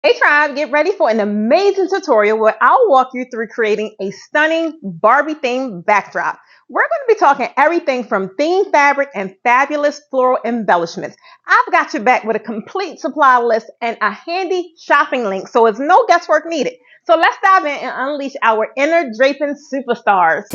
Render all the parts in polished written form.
Hey Tribe, get ready for an amazing tutorial where I'll walk you through creating a stunning Barbie themed backdrop. We're going to be talking everything from theme fabric and fabulous floral embellishments. I've got your back with a complete supply list and a handy shopping link, so it's no guesswork needed. So let's dive in and unleash our inner draping superstars.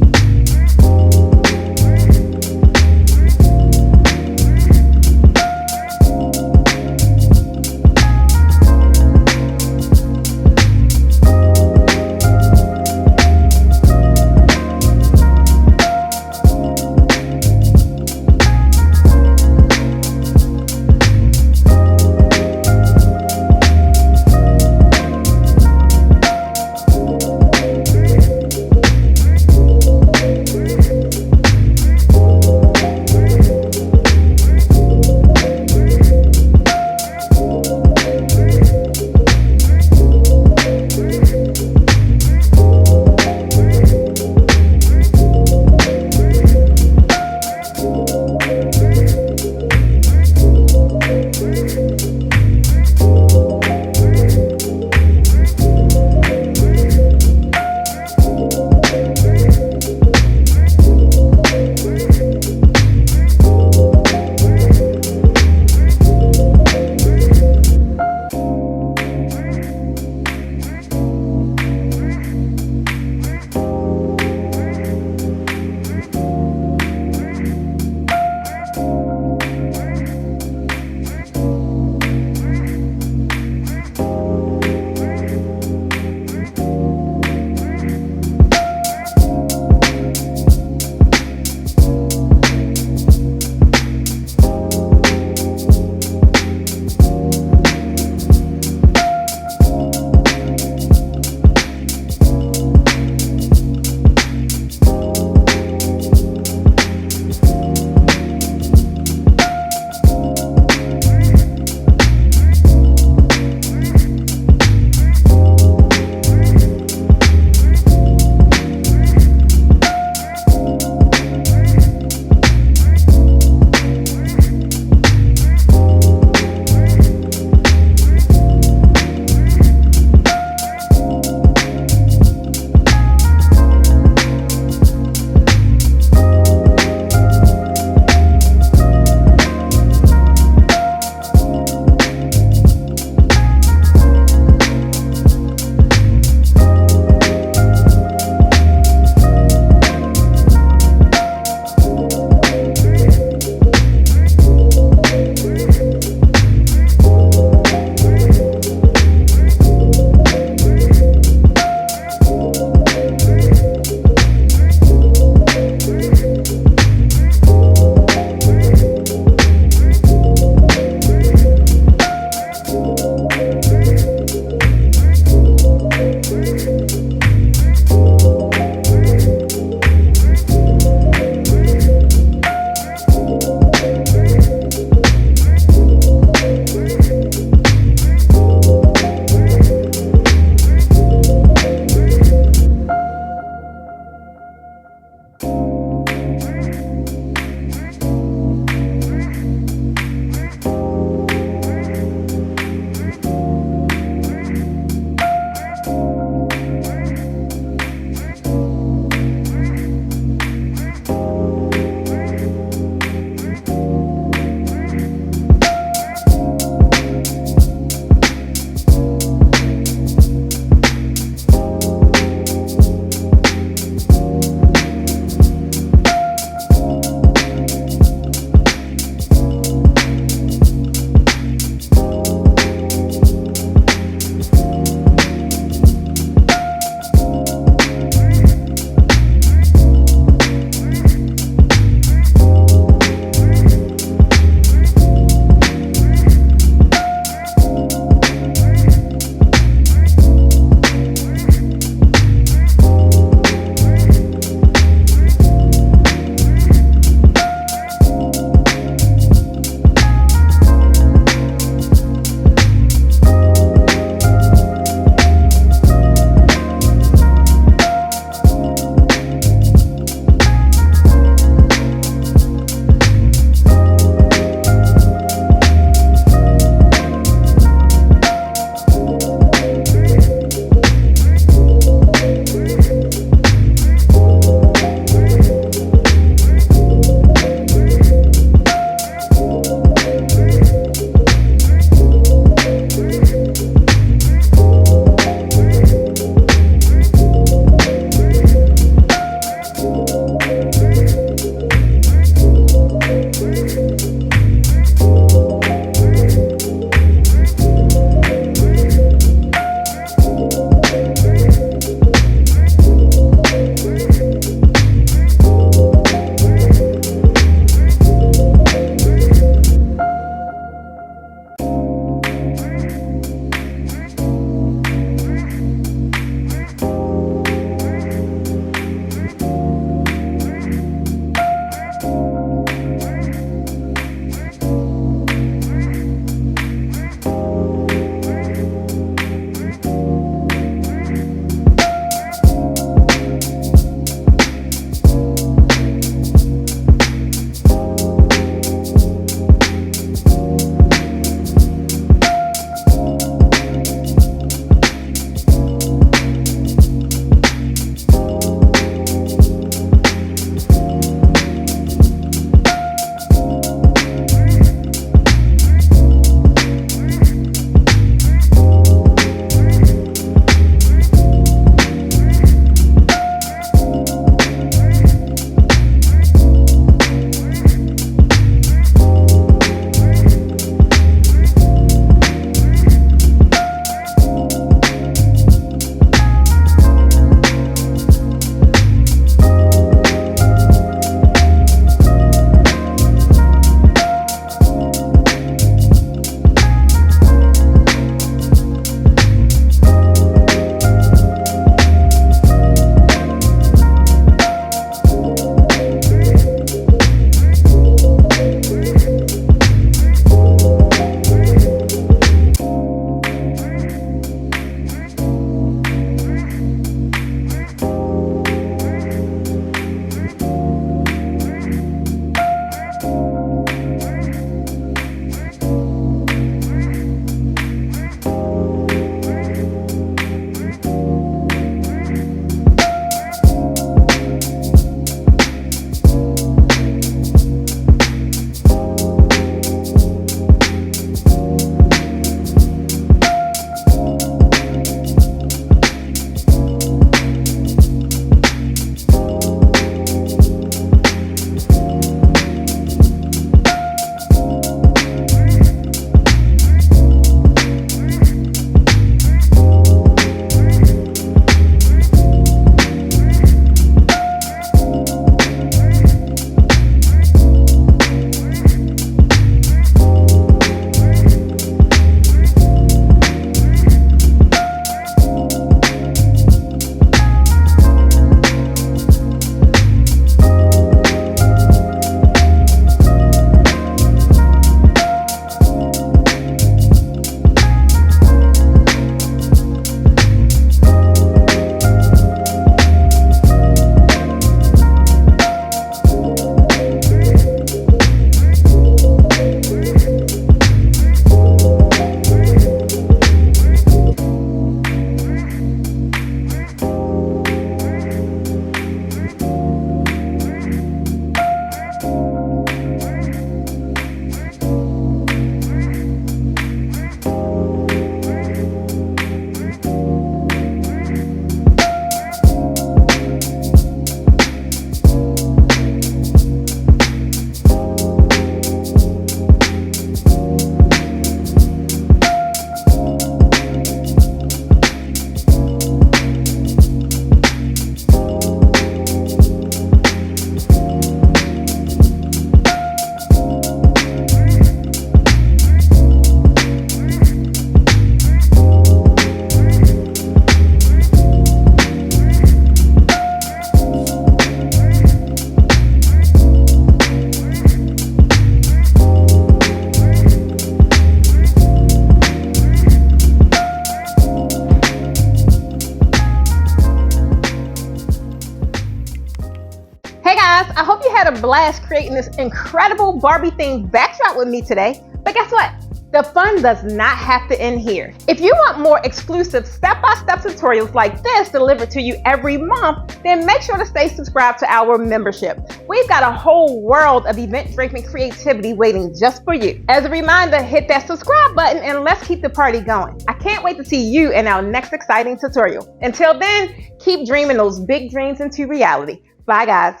blast creating this incredible Barbie themed backdrop with me today. But guess what? The fun does not have to end here. If you want more exclusive step-by-step tutorials like this delivered to you every month, then make sure to stay subscribed to our membership. We've got a whole world of event draping creativity waiting just for you. As a reminder, hit that subscribe button and let's keep the party going. I can't wait to see you in our next exciting tutorial. Until then, keep dreaming those big dreams into reality. Bye guys.